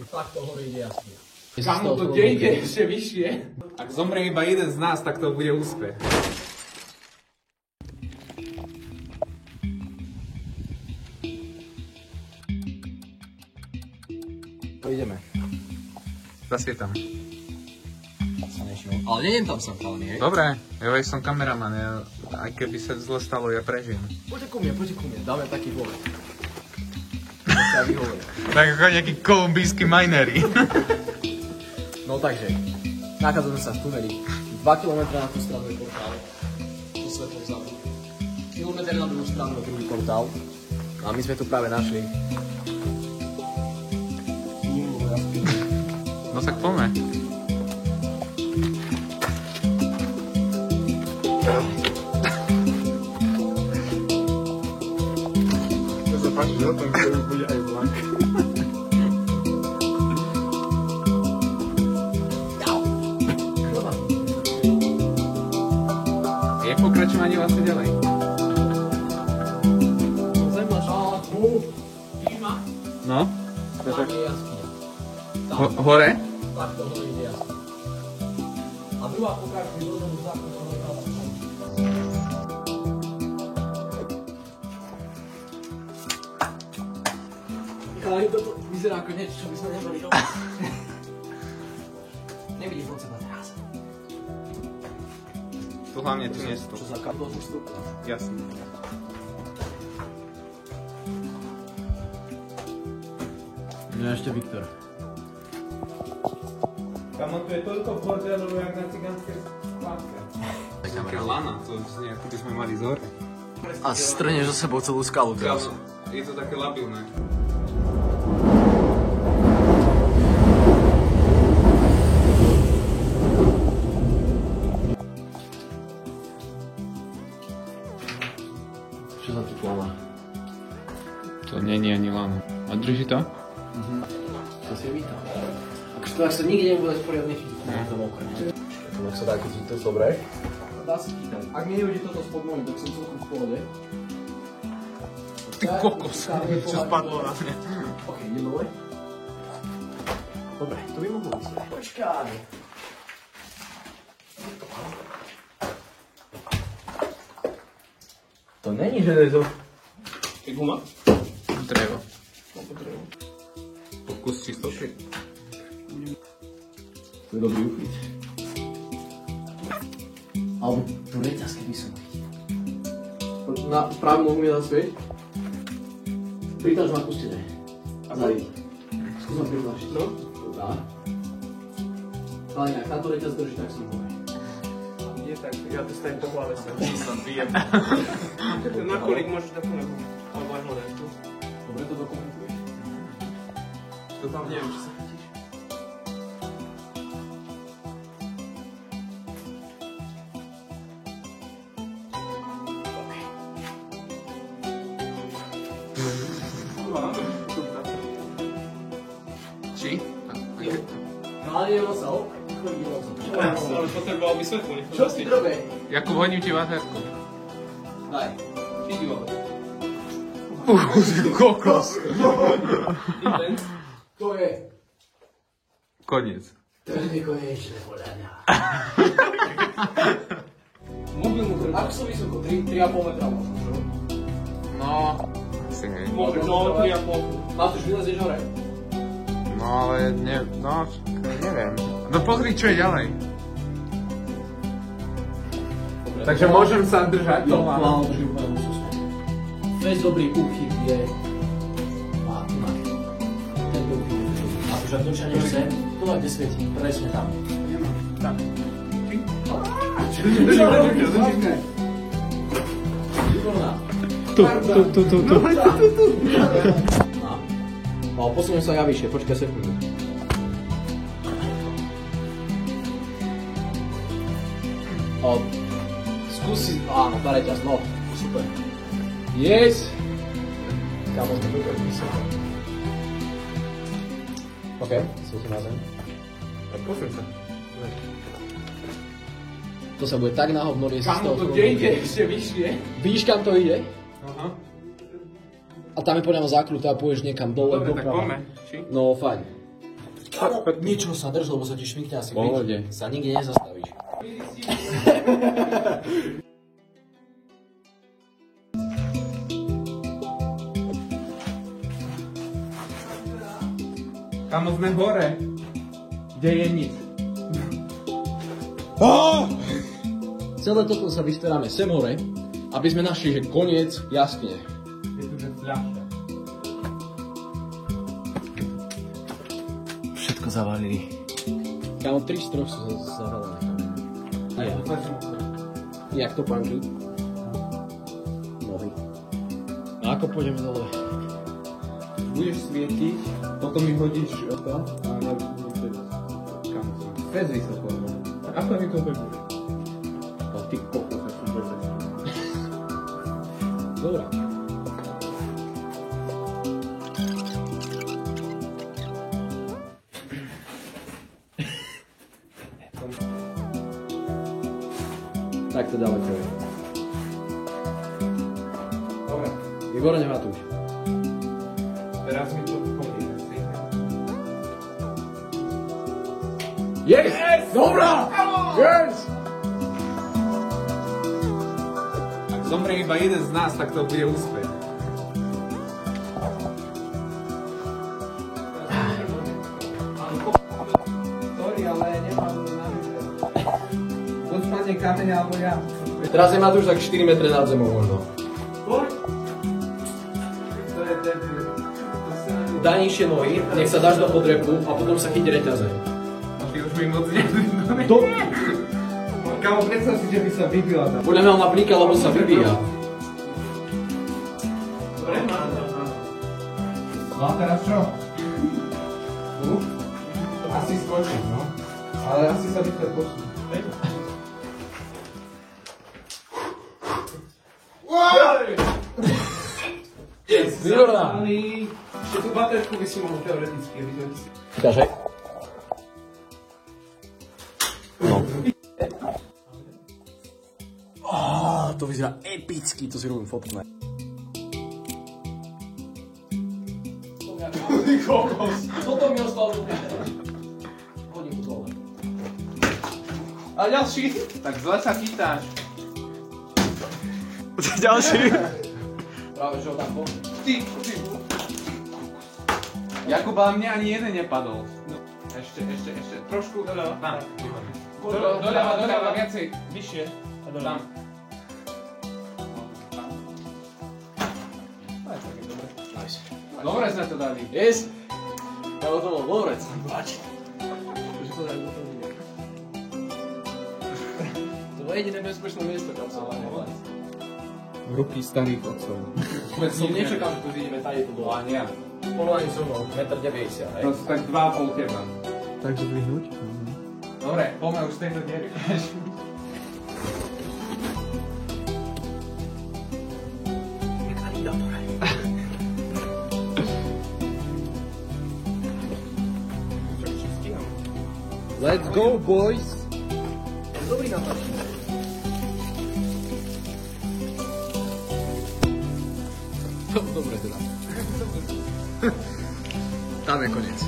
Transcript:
Tak to hore ide jasne. Kámo, to ide ešte vyššie. Ak zomrie iba jeden z nás, tak to bude úspech. Ideme. Zasvietam. Ale nejdem tam sem, chalani, hej? Dobre, ja som kameraman, aj keby sa zle stalo, ja prežijem. Poďte ku mne, dáme taký vole. Tak ako nejakí kolumbijskí minery. No takže, nachádzame sa v tuneli. 2 km na tú stranu je portál. Tu svetlo vzadu. Kilometr na druhú stranu je druhý portál. A my sme tu práve našli. No tak poďme. To sa páči, že o tom bude aj vlak. Je pokračovanie vlastne ďalej? Zem máš, ale tu. Vidíš ma? No. Tam je jasný. Hore? Tak to hore ide jasný. A druhá pokračuje do tomu zákonu. Ale toto vyzerá ako niečo, čo by sme neboli robiť. Nevidím od seba teraz. Tu hlavne tu nestup. Čo za kadlo tu stúpla? Jasne. No ešte Viktor. Kamo, tu je toľko bordelov, jak na cigánskej skládke. Také lana, to znie, ako by sme mali zore. A strhneš za sebou celú skalu teraz. Je to také labilné. Čo za tu plava? To není ani lana. A drží to? To si vítam. Akože to, ak sa nikde nebude poriadne chytiť, to mokré. Tak sa dá chytiť to dobre? Dá sa chytať. Ak mi neudí toto spod môj, tak som celkom v pohode. Ty kokos, čo spadlo na mňa. Ok, ide dole. Dobre, to by mohlo ísť. Počkaj. To není železo. Je guma? Drevo. Pokus čistoty. To je dobrý uchyt. Alebo tu reťaz, keby som chytil. Na pravú nohu mi dá späť. Pritáž ma pustené. Zadí. Skús ma pritlačiť. No? Dá. Ale inak, táto reťaz drží, tak som hore. Nie tak, ja to stavím po hlave sa bijem. Na kolik môžeš takú nohu? Alebo aj hľadať tu? Dobre to dokumentuješ. To tam neviem, či sa chytíš. Či? Ale nedelo sa, chodilo sa. Ale potreboval by svetlo, nech to Čo si drobe? Jakub, hodím ti vaterku. Daj. Chytí vole. Kokos. To je. Koniec. To je nekonečné, podľa mňa. Mobil mu treba. Ako som vysoko? 3,5 metra možno, čo? No, asi hej. Mobil, no 3,5. Matúš, vylezieš hore? No ale neviem. No pozri, čo je ďalej. Dobre, Takže môžem sa držať Jo, to lano. plán drží úplne úzko. Veľmi dobrý úchyt je... A, tu máš. Tento úchyt je dobrý. Matúš, ak dočaneš sem, tu na kde svieti, presne tam. Nemám. Tak. Výborná. Tu. No, posuniem sa ja vyššie, počkaj sekundu. Skúsi, áno, tá reťaz, no, super. Yes! Kámo, sme dobre vysvetli. OK, svietím na zem. Tak posuň sa. To sa bude tak nahovno riesť z Kámo, toho. to kde ide ešte vyššie? Vidíš, kam to ide? Aha. A A tam je podľa mňa zákruta a pôjdeš niekam dole. Dobre, tak poďme. Či? No, fajn. Niečo sa drž, lebo sa ti šmykne asi. Pohode. Sa nikde nezastavíš. Kamo, sme hore. Kde je nič. Celé toto sa vysteráme sem hore, aby sme našli, že koniec jaskyne. Je tu že ľahšie. Všetko zavalili. Kámo, 3 z 3 sú zavalené. Ja. Jak to panky? Nohy. A ako pôjdeme dole? Budeš svietiť, potom mi hodíš to a ja budem kamo som. Bez vysoko. Ako mi to bude? No ty kokos, ja som bez. Dobrá. Tak to ďaleko je. Dobre, Výborne, Matúš. teraz mi to hodí. Yes! Dobrá! Yes! Ak zomrie iba jeden z nás, tak to bude úspech. Sorry, ale nemám na výber. Buď spadne kameň, alebo ja. Teraz je Matúš tak 4 metre nad zemou možno. To je Daj nižšie nohy, nech sa dáš do podrepu a potom sa chyť reťaze. Ty už mi moc nevidno. Do... Kámo, predstav si, že by sa vybila tam. Podľa mňa on napríklad, lebo sa vybíja. No a teraz čo? Asi skočím, no. Ale asi sa by to posunú. Výborná. Ešte tú baterku by si mohol teoreticky vidieť. Ukážej. No. To vyzerá epicky, to si robím fotkne. Toto mi ostalo do hodím to dole. A ďalší? Tak zle sa chytáš. Ďalší. Práve čo tam bol. Ty. Jakuba, mne ani jeden nepadol. Ešte. Trošku. Tam. Doľava, viacej. Vyššie. A doľava. Nice. Dobre sme to dali. Yes. Ja to bol dobrec. To bolo jediné bezpečné miesto, kam sa dá nevládať. Ruky starých otcov. Som nečakal, že tu vidíme tady to dole. Ani ja. Polovanie so mnou, 1,90 m, hej? To sú tak 2,5 teba. Takže dvihnúť? Dobre, poďme už z tejto diery. Let's go, boys! Dobrý nápad. Dobre teda. Tam je koniec.